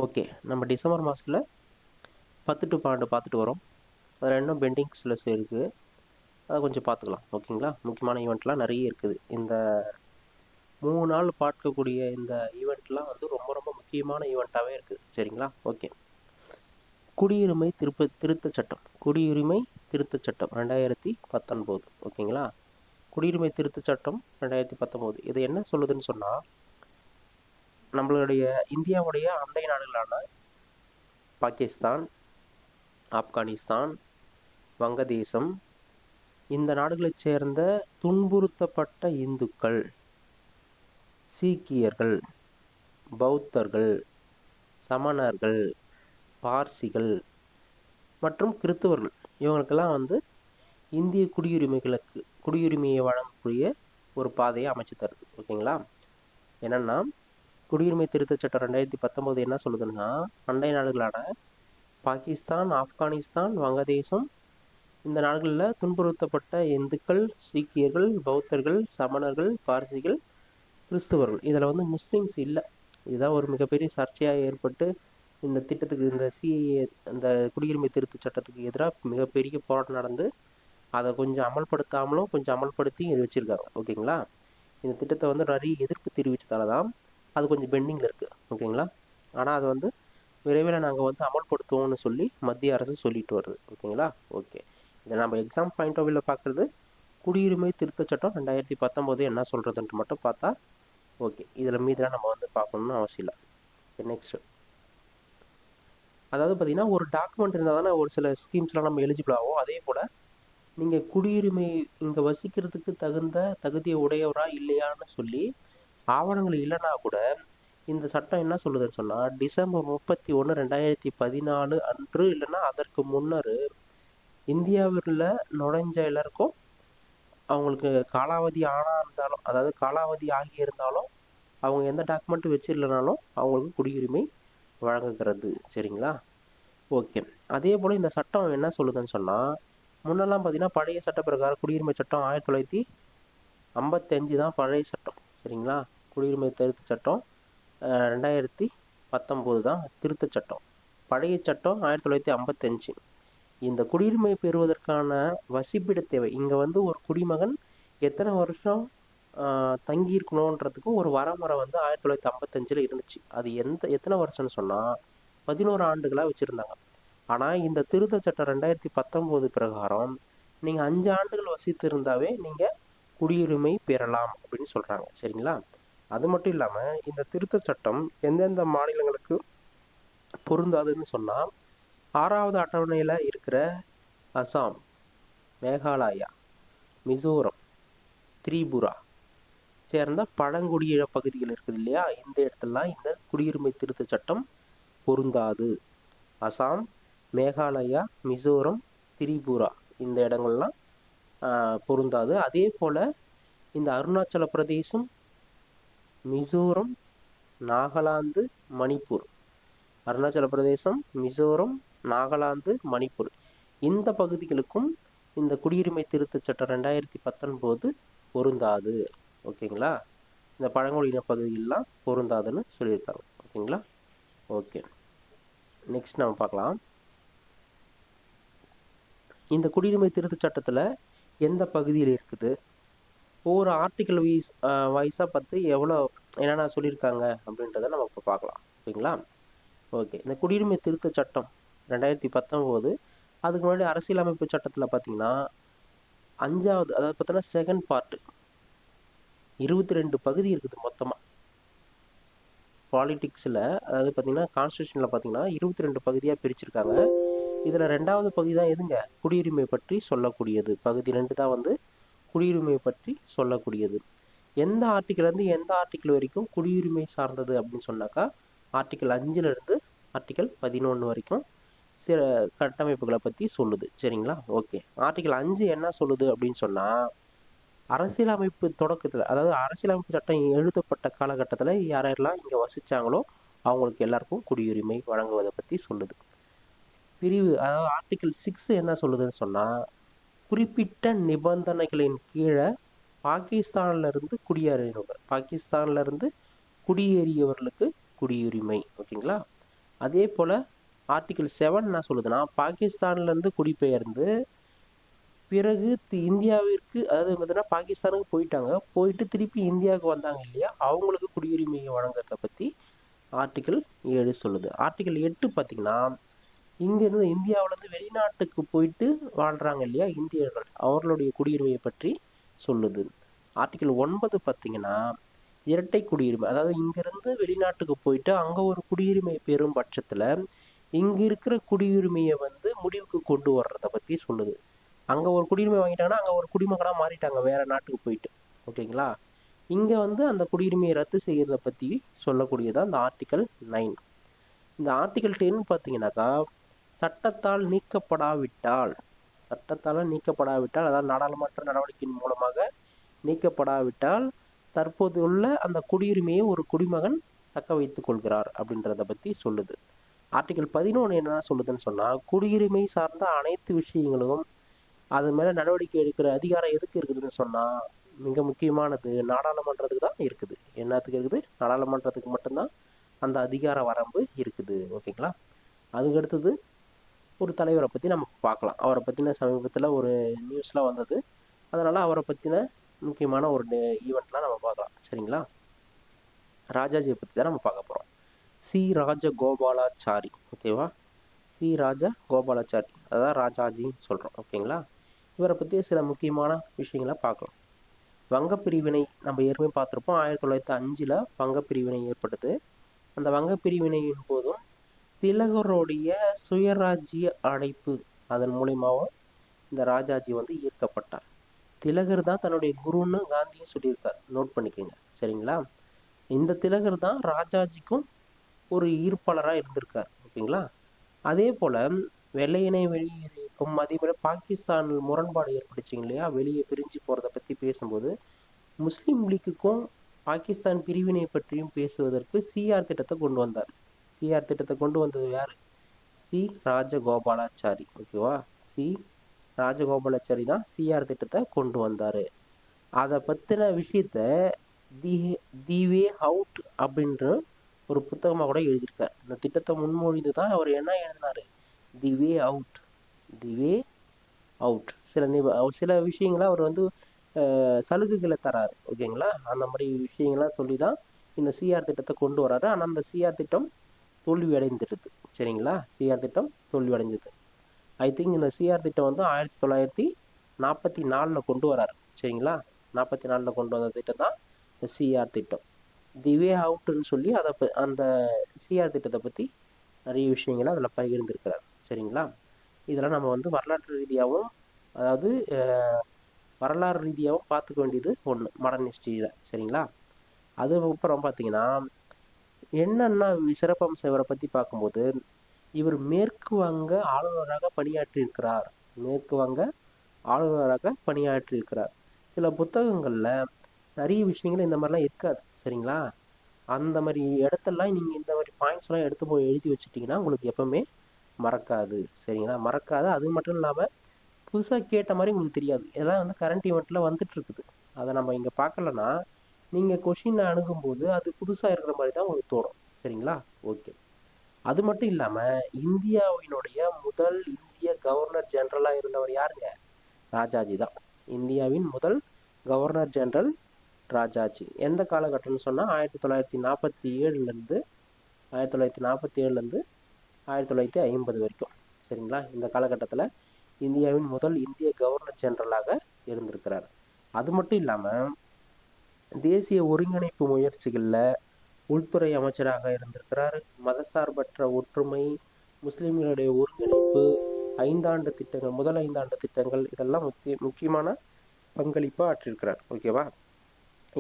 Okay, நம்ம December மாதத்தில் 10 to 12 பார்த்துட்டு வரோம். அதில் இன்னும் பெண்டிங்ஸில் இருக்குது, அதை கொஞ்சம் பார்த்துக்கலாம். ஓகேங்களா, முக்கியமான ஈவெண்ட்லாம் நிறைய இருக்குது. இந்த 3 நாள் பார்க்கக்கூடிய இந்த ஈவெண்ட்லாம் வந்து ரொம்ப ரொம்ப முக்கியமான ஈவெண்ட்டாகவே இருக்குது. சரிங்களா, ஓகே. குடியுரிமை திருத்த சட்டம், குடியுரிமை திருத்த சட்டம் 2019. ஓகேங்களா, குடியுரிமை திருத்த சட்டம் 2019 இது என்ன சொல்லுதுன்னு சொன்னால், நம்மளுடைய இந்தியாவுடைய அண்டை நாடுகளான பாகிஸ்தான், ஆப்கானிஸ்தான், வங்கதேசம், இந்த நாடுகளைச் சேர்ந்த துன்புறுத்தப்பட்ட இந்துக்கள், சீக்கியர்கள், பௌத்தர்கள், சமணர்கள், பார்சிகள் மற்றும் கிறிஸ்தவர்கள், இவங்களுக்கெல்லாம் வந்து இந்திய குடியுரிமையை வழங்கக்கூடிய ஒரு பாதையை அமைச்சு தருது. ஓகேங்களா, என்னென்னா குடியுரிமை திருத்த சட்டம் 2019 என்ன சொல்லுதுன்னா, அண்டை நாடுகளான பாகிஸ்தான், ஆப்கானிஸ்தான், வங்கதேசம், இந்த நாடுகளில் துன்புறுத்தப்பட்ட இந்துக்கள், சீக்கியர்கள், பௌத்தர்கள், சமணர்கள், பார்சிகள், கிறிஸ்துவர்கள், இதில் வந்து முஸ்லீம்ஸ் இல்லை. இதுதான் ஒரு மிகப்பெரிய சர்ச்சையாக ஏற்பட்டு இந்த திட்டத்துக்கு, இந்த சிஏஏ, இந்த குடியுரிமை திருத்த சட்டத்துக்கு எதிராக மிகப்பெரிய போராட்டம் நடந்து அதை கொஞ்சம் அமல்படுத்தாமலும் கொஞ்சம் அமல்படுத்தி வச்சுருக்காங்க. ஓகேங்களா, இந்த திட்டத்தை வந்து நிறைய எதிர்ப்பு தெரிவித்ததால தான் அது கொஞ்சம் பெண்டிங்கில் இருக்குது. ஓகேங்களா, ஆனால் அது வந்து விரைவில் நாங்கள் வந்து அமல்படுத்துவோம்னு சொல்லி மத்திய அரசு சொல்லிட்டு வருது. ஓகேங்களா, ஓகே. இதை நம்ம எக்ஸாம் பாயிண்ட் ஆஃப் வியூவில் பார்க்குறது குடியுரிமை திருத்த சட்டம் 2019 என்ன சொல்கிறதுன்ட்டு மட்டும் பார்த்தா ஓகே. இதில் மீதெல்லாம் நம்ம வந்து பார்க்கணுன்னு அவசியம் இல்லை. நெக்ஸ்ட்டு, அதாவது பார்த்தீங்கன்னா ஒரு டாக்குமெண்ட் இருந்தால் தானே ஒரு சில ஸ்கீம்ஸ்லாம் நம்ம எலிஜிபிள் ஆகும். அதே போல் நீங்கள் குடியுரிமை இங்கே வசிக்கிறதுக்கு தகுதியை உடையவரா இல்லையான்னு சொல்லி ஆவணங்கள் இல்லைன்னா கூட இந்த சட்டம் என்ன சொல்லுதுன்னு சொன்னால், டிசம்பர் 31, 2014 அன்று இல்லைன்னா அதற்கு முன்னர் இந்தியாவில் நுழைஞ்ச எல்லாருக்கும் அவங்களுக்கு காலாவதி ஆனால் இருந்தாலும், அதாவது காலாவதி ஆகி இருந்தாலும், அவங்க எந்த டாக்குமெண்ட்டும் வச்சிடலனாலும் அவங்களுக்கு குடியுரிமை வழங்குகிறது. சரிங்களா, ஓகே. அதே போல் இந்த சட்டம் என்ன சொல்லுதுன்னு சொன்னால், முன்னெல்லாம் பார்த்தீங்கன்னா பழைய சட்ட பிரகாரம் குடியுரிமை சட்டம் 1955 தான் பழைய சட்டம். சரிங்களா, குடியுரிமை திருத்த சட்டம் 2019 தான் திருத்த சட்டம். பழைய சட்டம் 1955. இந்த குடியுரிமை பெறுவதற்கான வசிப்பிட தேவை, இங்கே வந்து ஒரு குடிமகன் எத்தனை வருஷம் தங்கியிருக்கணுன்றதுக்கு ஒரு வரமுறை வந்து 1955 இருந்துச்சு. அது எத்தனை வருஷம்னு சொன்னால் 11 ஆண்டுகளாக வச்சுருந்தாங்க. ஆனால் இந்த திருத்த சட்டம் 2019 பிரகாரம் நீங்கள் 5 ஆண்டுகள் வசித்து இருந்தாவே நீங்கள் குடியுரிமை பெறலாம் அப்படின்னு சொல்கிறாங்க. சரிங்களா, அது மட்டும் இல்லாமல் இந்த திருத்த சட்டம் எந்தெந்த மாநிலங்களுக்கு பொருந்தாதுன்னு சொன்னால், 6வது அட்டவணையில் இருக்கிற அசாம், மேகாலயா, மிசோரம், திரிபுரா சேர்ந்த பழங்குடியின பகுதிகள் இருக்குது இல்லையா, இந்த இடத்துலலாம் இந்த குடியுரிமை திருத்த சட்டம் பொருந்தாது. அசாம், மேகாலயா, மிசோரம், திரிபுரா இந்த இடங்கள்லாம் பொருந்தாது. அதே போல் இந்த அருணாச்சல பிரதேசம், மிசோரம், நாகாலாந்து, மணிப்பூர், அருணாச்சல பிரதேசம், மிசோரம், நாகாலாந்து, மணிப்பூர் இந்த பகுதிகளுக்கும் இந்த குடியுரிமை திருத்த சட்டம் 2019 பொருந்தாது. ஓகேங்களா, இந்த பழங்குடியின பகுதிகளெலாம் பொருந்தாதுன்னு சொல்லியிருக்காங்க. ஓகேங்களா, ஓகே. நெக்ஸ்ட் நம்ம பார்க்கலாம், இந்த குடியுரிமை திருத்த சட்டத்தில் எந்த பகுதியில் இருக்குது, ஒவ்வொரு ஆர்டிக்கல் வைஸாக பார்த்து எவ்வளோ என்னென்ன சொல்லியிருக்காங்க அப்படின்றத நம்ம இப்போ பார்க்கலாம். ஓகேங்களா, ஓகே. இந்த குடியுரிமை திருத்த சட்டம் 2019, அதுக்கு முன்னாடி அரசியலமைப்பு சட்டத்தில் பார்த்தீங்கன்னா 5வது, அதாவது பார்த்தோன்னா செகண்ட் பார்ட்டு 22 பகுதி இருக்குது மொத்தமாக. பாலிட்டிக்ஸில் அதாவது பார்த்தீங்கன்னா கான்ஸ்டியூஷனில் பார்த்தீங்கன்னா 22 பகுதியாக பிரிச்சிருக்காங்க. இதில் 2வது பகுதி தான் எதுங்க, குடியுரிமை பற்றி சொல்லக்கூடியது. பகுதி 2 தான் வந்து குடியுரிமை பற்றி சொல்லக்கூடியது. எந்த ஆர்டிக்கிலேருந்து எந்த ஆர்டிக்கிள் வரைக்கும் குடியுரிமை சார்ந்தது அப்படின்னு சொன்னாக்கா, ஆர்டிக்கிள் 5லேருந்து ஆர்டிக்கிள் 11 வரைக்கும் சில கட்டமைப்புகளை பற்றி சொல்லுது. சரிங்களா, ஓகே. ஆர்டிக்கிள் 5 என்ன சொல்லுது அப்படின்னு சொன்னால், அரசியலமைப்பு தொடக்கத்தில், அதாவது அரசியலமைப்பு சட்டம் எழுதப்பட்ட காலகட்டத்தில் யாரெல்லாம் இங்கே வசித்தாங்களோ அவங்களுக்கு எல்லாருக்கும் குடியுரிமை வழங்குவதை பற்றி சொல்லுது. பிரிவு, அதாவது ஆர்டிக்கிள் 6 என்ன சொல்லுதுன்னு சொன்னால், குறிப்பிட்ட நிபந்தனைகளின் கீழே பாகிஸ்தான்லேருந்து குடியேறியவர்களுக்கு குடியுரிமை. ஓகேங்களா, அதே போல் ஆர்டிகிள் 7 என்ன சொல்லுதுன்னா, பாகிஸ்தான்லேருந்து குடிபெயர்ந்து பிறகு இந்தியாவிற்கு, அதாவது பார்த்தீங்கன்னா பாகிஸ்தானுக்கு போயிட்டாங்க, போயிட்டு திருப்பி இந்தியாவுக்கு வந்தாங்க இல்லையா, அவங்களுக்கு குடியுரிமையை வழங்குறத பற்றி ஆர்டிகிள் 7 சொல்லுது. ஆர்டிகிள் 8 பார்த்தீங்கன்னா, இங்கேருந்து இந்தியாவிலேருந்து வெளிநாட்டுக்கு போயிட்டு வாழ்கிறாங்க இல்லையா இந்தியர்கள், அவர்களுடைய குடியுரிமையை பற்றி சொல்லுது. ஆர்டிகிள் 9 பார்த்தீங்கன்னா இரட்டை குடியுரிமை, அதாவது இங்கிருந்து வெளிநாட்டுக்கு போயிட்டு அங்கே ஒரு குடியுரிமை பெறும் பட்சத்தில் இங்கே இருக்கிற குடியுரிமையை வந்து முடிவுக்கு கொண்டு வர்றதை பற்றி சொல்லுது. அங்கே ஒரு குடியுரிமை வாங்கிட்டாங்கன்னா அங்கே ஒரு குடிமகனாக மாறிட்டாங்க வேற நாட்டுக்கு போயிட்டு, ஓகேங்களா. இங்கே வந்து அந்த குடியுரிமையை ரத்து செய்கிறத பற்றி சொல்லக்கூடியதான் இந்த ஆர்டிகல் 9. இந்த ஆர்டிகல் 10 பார்த்தீங்கன்னாக்கா, சட்டத்தால் நீக்கப்படாவிட்டால், அதாவது நாடாளுமன்ற நடவடிக்கையின் மூலமாக நீக்கப்படாவிட்டால் தற்போது உள்ள அந்த குடியுரிமையை ஒரு குடிமகன் தக்க வைத்துக் கொள்கிறார் அப்படின்றத பற்றி சொல்லுது. ஆர்டிகல் 11 என்ன சொல்லுதுன்னு சொன்னால், குடியுரிமை சார்ந்த அனைத்து விஷயங்களும் அது மேலே நடவடிக்கை எடுக்கிற அதிகாரம் எதுக்கு இருக்குதுன்னு சொன்னால், மிக முக்கியமானது நாடாளுமன்றத்துக்கு தான் இருக்குது. என்னத்துக்கு இருக்குது? நாடாளுமன்றத்துக்கு மட்டும்தான் அந்த அதிகார வரம்பு இருக்குது, ஓகேங்களா. அதுக்கு அடுத்தது ஒரு தலைவரை பற்றி நம்ம பார்க்கலாம். அவரை பற்றின சமீபத்தில் ஒரு நியூஸ்லாம் வந்தது, அதனால் அவரை பற்றின முக்கியமான ஒரு ஈவெண்ட்லாம் நம்ம பார்க்கலாம், சரிங்களா. ராஜாஜியை பற்றி தான் நம்ம பார்க்க போகிறோம். சி ராஜகோபாலாச்சாரி, ஓகேவா. சி ராஜகோபாலாச்சாரி, அதான் ராஜாஜின்னு சொல்கிறோம், ஓகேங்களா. இவரை பற்றி சில முக்கியமான விஷயங்களை பார்க்கலாம். வங்கப்பிரிவினை நம்ம ஏற்கனவே பார்த்துருப்போம். 1905 வங்கப்பிரிவினை ஏற்பட்டது. அந்த வங்கப்பிரிவினையின் போதும் திலகருடைய சுயராஜ்ய அழைப்பு, அதன் மூலியமாகவும் இந்த ராஜாஜி வந்து ஈர்க்கப்பட்டார். திலகர் தான் தன்னுடைய குருன்னு காந்தியும் சொல்லியிருக்கார், நோட் பண்ணிக்கோங்க, சரிங்களா. இந்த திலகர் தான் ராஜாஜிக்கும் ஒரு ஈர்ப்பாளராக இருந்திருக்கார், ஓகேங்களா. அதே போல் வெள்ளையனை வெளியேறிக்கும், அதே போல் பாகிஸ்தானில் முரண்பாடு ஏற்பட்டுச்சிங்க இல்லையா, வெளியே பிரிஞ்சு போகிறத பற்றி பேசும்போது முஸ்லீம் லீக்குக்கும் பாகிஸ்தான் பிரிவினை பற்றியும் பேசுவதற்கு சிஆர் திட்டத்தை கொண்டு வந்தார். சிஆர் திட்டத்தை கொண்டு வந்தது யார்? சி ராஜகோபாலாச்சாரி, ஓகேவா. சி ராஜகோபாலாச்சாரி தான் சிஆர் திட்டத்தை கொண்டு வந்தார். அதை பற்றின விஷயத்த தி வே அவுட் அப்படின்ற ஒரு புத்தகமாக கூட எழுதியிருக்கார். இந்த திட்டத்தை முன்மொழிந்து தான் அவர் என்ன எழுதினார்? தி வே அவுட், தி வே அவுட். சில விஷயங்களை அவர் வந்து சலுகைகளை தராரு, ஓகேங்களா. அந்த மாதிரி விஷயங்கள்லாம் சொல்லி தான் இந்த சிஆர் திட்டத்தை கொண்டு வராரு. ஆனால் அந்த சிஆர் திட்டம் தோல்வி அடைந்துடுது, சரிங்களா. சிஆர் திட்டம் தோல்வி அடைஞ்சது. ஐ திங்க் இந்த சிஆர் திட்டம் வந்து 1944 கொண்டு வராரு, சரிங்களா. 44 கொண்டு வந்த திட்டம் தான் இந்த சிஆர் திட்டம். தி வே அவுட்டுன்னு சொல்லி அந்த சிஆர் திட்டத்தை பற்றி நிறைய விஷயங்களை அதில் பகிர்ந்திருக்கிறார், சரிங்களா. இதெல்லாம் நம்ம வந்து வரலாற்று ரீதியாகவும், அதாவது வரலாறு ரீதியாகவும் பார்த்துக்க வேண்டியது ஒன்று மாடர்ன் ஹிஸ்ட்ரியில், சரிங்களா. அதுக்கப்புறம் பார்த்தீங்கன்னா என்னென்ன சிறப்பம்சம் இவரை பற்றி பார்க்கும்போது, இவர் மேற்கு வங்க ஆளுநராக பணியாற்றியிருக்கிறார். சில புத்தகங்களில் நிறைய விஷயங்கள் இந்த மாதிரிலாம் இருக்காது, சரிங்களா. அந்த மாதிரி இடத்தெல்லாம் நீங்கள் இந்த மாதிரி பாயிண்ட்ஸ்லாம் எடுத்து போய் எழுதி வச்சுட்டிங்கன்னா உங்களுக்கு எப்பவுமே மறக்காது, சரிங்களா. மறக்காது. அது மட்டும் இல்லாமல் புதுசாக கேட்ட மாதிரி உங்களுக்கு தெரியாது. இதெல்லாம் வந்து கரண்ட் ஈவெண்ட்டில் வந்துட்டு இருக்குது. அதை நம்ம இங்கே பார்க்கலன்னா நீங்கள் கொஷினை அணுகும்போது அது புதுசாக இருக்கிற மாதிரி தான் உங்களுக்கு தோணும், சரிங்களா. ஓகே. அது மட்டும் இல்லாமல் இந்தியாவினுடைய முதல் இந்திய கவர்னர் ஜெனரலாக இருந்தவர் யாருங்க? ராஜாஜி தான். இந்தியாவின் முதல் கவர்னர் ஜெனரல் ராஜாஜி. எந்த காலகட்டம்னு சொன்னால் 1947 1950 வரைக்கும், சரிங்களா. இந்த காலகட்டத்தில் இந்தியாவின் முதல் இந்திய கவர்னர் ஜெனரலாக இருந்திருக்கிறார். அது மட்டும் இல்லாமல் தேசிய ஒருங்கிணைப்பு முயற்சிகளில் உள்துறை அமைச்சராக இருந்திருக்கிறார். மதசார்பற்ற ஒற்றுமை, முஸ்லீம்களுடைய ஒருங்கிணைப்பு, முதல் 5 ஆண்டு திட்டங்கள், இதெல்லாம் முக்கியமான பங்களிப்பாக ஆற்றியிருக்கிறார், ஓகேவா.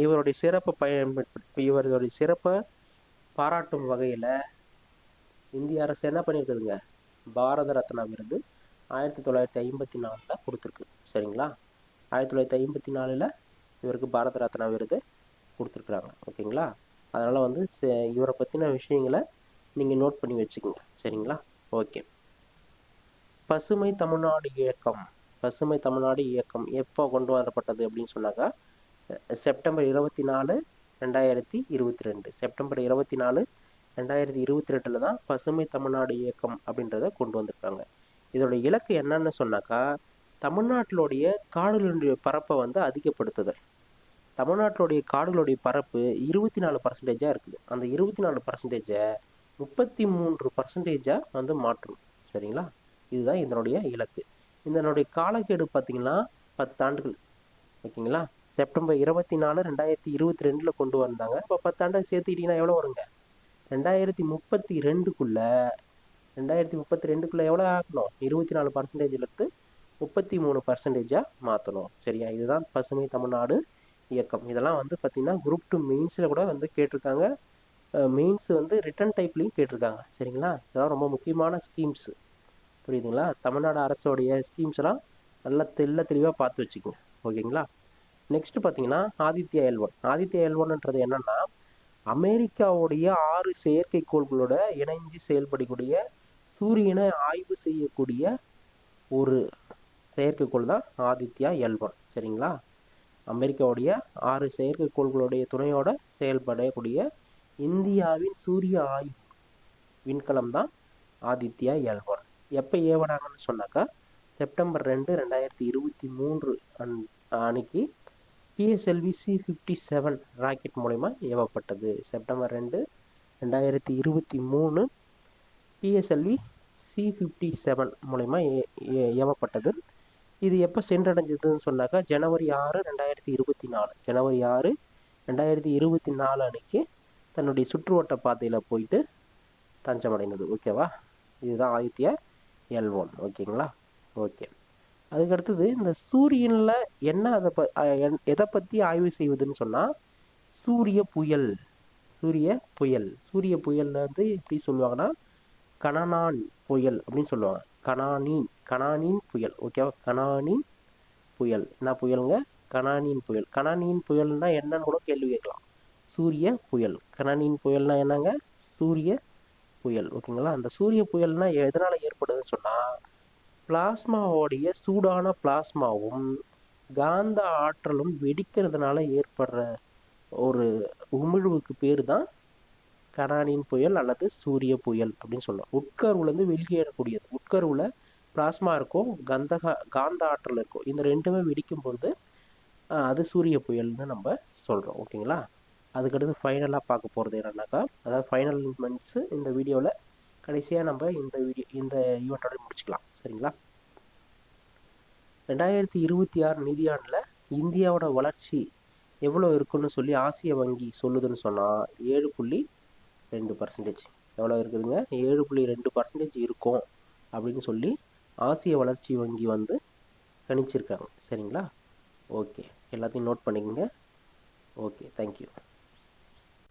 இவருடைய சிறப்பை பாராட்டும் வகையில் இந்திய அரசு என்ன பண்ணியிருக்குதுங்க? பாரத ரத்னா விருது 1954 கொடுத்துருக்கு, சரிங்களா. 1954 இவருக்கு பாரத ரத்னா விருது கொடுத்துருக்குறாங்க, ஓகேங்களா. அதனால் வந்து இவரை பற்றின விஷயங்களை நீங்கள் நோட் பண்ணி வச்சுக்கோங்க, சரிங்களா. ஓகே. பசுமை தமிழ்நாடு இயக்கம் எப்போ கொண்டு வரப்பட்டது அப்படின்னு சொன்னாக்கா, செப்டம்பர் 24, 2022. செப்டம்பர் 24, 2022 தான் பசுமை தமிழ்நாடு இயக்கம் அப்படின்றத கொண்டு வந்திருக்காங்க. இதோட இலக்கு என்னன்னு சொன்னாக்கா, தமிழ்நாட்டிலுடைய காடுகளுடைய பரப்பை வந்து அதிகப்படுத்துதல். தமிழ்நாட்டிலுடைய காடுகளுடைய பரப்பு 24% இருக்குது. அந்த 24%-ஐ 33% வந்து மாற்றணும். சரிங்களா? இதுதான் இதனுடைய இலக்கு. இதனுடைய காலக்கெடு பார்த்தீங்கன்னா 10 ஆண்டுகள். ஓகேங்களா? செப்டம்பர் 24, 2022 கொண்டு வந்தாங்க. இப்போ 10 ஆண்டை சேர்த்துக்கிட்டீங்கன்னா எவ்வளோ வருங்க? 2032 எவ்வளோ ஆகணும்? 24%-லேருந்து 33%-ஆக மாற்றணும். சரியா? இதுதான் பசுமை தமிழ்நாடு இயக்கம். இதெல்லாம் வந்து பார்த்தீங்கன்னா குரூப் 2 மெயின்ஸில் கூட வந்து கேட்டிருக்காங்க. மெயின்ஸ் வந்து ரிட்டன் டைப்லையும் கேட்டிருக்காங்க. சரிங்களா? இதெல்லாம் ரொம்ப முக்கியமான ஸ்கீம்ஸு. புரியுதுங்களா? தமிழ்நாடு அரசோடைய ஸ்கீம்ஸ் எல்லாம் நல்லா தெளிவாக பார்த்து வச்சுக்கோங்க. ஓகேங்களா? நெக்ஸ்ட் பார்த்தீங்கன்னா ஆதித்யா L1. ஆதித்யா L1ன்றது என்னன்னா, அமெரிக்காவுடைய 6 செயற்கைக்கோள்களோட இணைஞ்சு செயல்படக்கூடிய சூரியனை ஆய்வு செய்யக்கூடிய ஒரு செயற்கைக்கோள் தான் ஆதித்யா L1. சரிங்களா? அமெரிக்காவுடைய 6 செயற்கைக்கோள்களுடைய துணையோட செயல்படக்கூடிய இந்தியாவின் சூரிய ஆய்வு விண்கலம் தான் ஆதித்யா L1. எப்போ ஏவனாங்கன்னு சொன்னாக்கா, செப்டம்பர் 2, 2023 அன்னைக்கு PSLV C-57 ராக்கெட் மூலமா ஏவப்பட்டது. செப்டம்பர் 2, 2023 PSLV C-57 மூலமா ஏவப்பட்டது. இது எப்போ சென்றடைஞ்சதுன்னு சொன்னாக்கா, ஜனவரி 6, 2024. ஜனவரி 6, 2024 அன்னைக்கு தன்னுடைய சுற்றுவட்ட பாதையில் போயிட்டு தஞ்சமடைந்தது. ஓகேவா? இதுதான் ஆதித்யா L1. ஓகேங்களா? ஓகே. அதுக்கடுத்தது இந்த சூரியனில் என்ன எதை பற்றி ஆய்வு செய்வதுன்னு சொன்னால், சூரிய புயல். சூரிய புயலில் வந்து எப்படி சொல்லுவாங்கன்னா, கனனான் புயல் அப்படின்னு சொல்லுவாங்க. கனானின் புயல். ஓகேவா? கனானின் புயல். என்ன புயலுங்க? கனானின் புயல். கனானின் புயல்னா என்னன்னு கூட கேள்வி கேட்கலாம். சூரிய புயல். கனானின் புயல்னா என்னங்க? சூரிய புயல். ஓகேங்களா? அந்த சூரிய புயல்னா எதனால் ஏற்படுதுன்னு சொன்னால், பிளாஸ்மாவோடைய சூடான பிளாஸ்மாவும் காந்த ஆற்றலும் வெடிக்கிறதுனால ஏற்படுற ஒரு உமிழ்வுக்கு பேர் தான் கனானின் புயல் அல்லது சூரிய புயல் அப்படின்னு சொல்லுவோம். உட்கருவுலேருந்து வெளியேறக்கூடியது. உட்கருவில் பிளாஸ்மா இருக்கும், காந்த ஆற்றல் இருக்கும். இந்த ரெண்டுமே வெடிக்கும் பொழுது அது சூரிய புயல்னு நம்ம சொல்கிறோம். ஓகேங்களா? அதுக்கடுத்து ஃபைனலாக பார்க்க போகிறது என்னன்னாக்கா, அதாவது ஃபைனல் இன்மெண்ட்ஸு இந்த வீடியோவில் கடைசியாக நம்ம இந்த ஈவெண்ட்டோட முடிச்சுக்கலாம். சரிங்களா? 2026 நிதியாண்டில் இந்தியாவோட வளர்ச்சி எவ்வளோ இருக்குன்னு சொல்லி ஆசிய வங்கி சொல்லுதுன்னு சொன்னால் 7.2%. எவ்வளோ இருக்குதுங்க? 7.2% இருக்கும் அப்படின்னு சொல்லி ஆசிய வளர்ச்சி வங்கி வந்து கணிச்சிருக்காங்க. சரிங்களா? ஓகே, எல்லாத்தையும் நோட் பண்ணிக்கோங்க. Okay, thank you.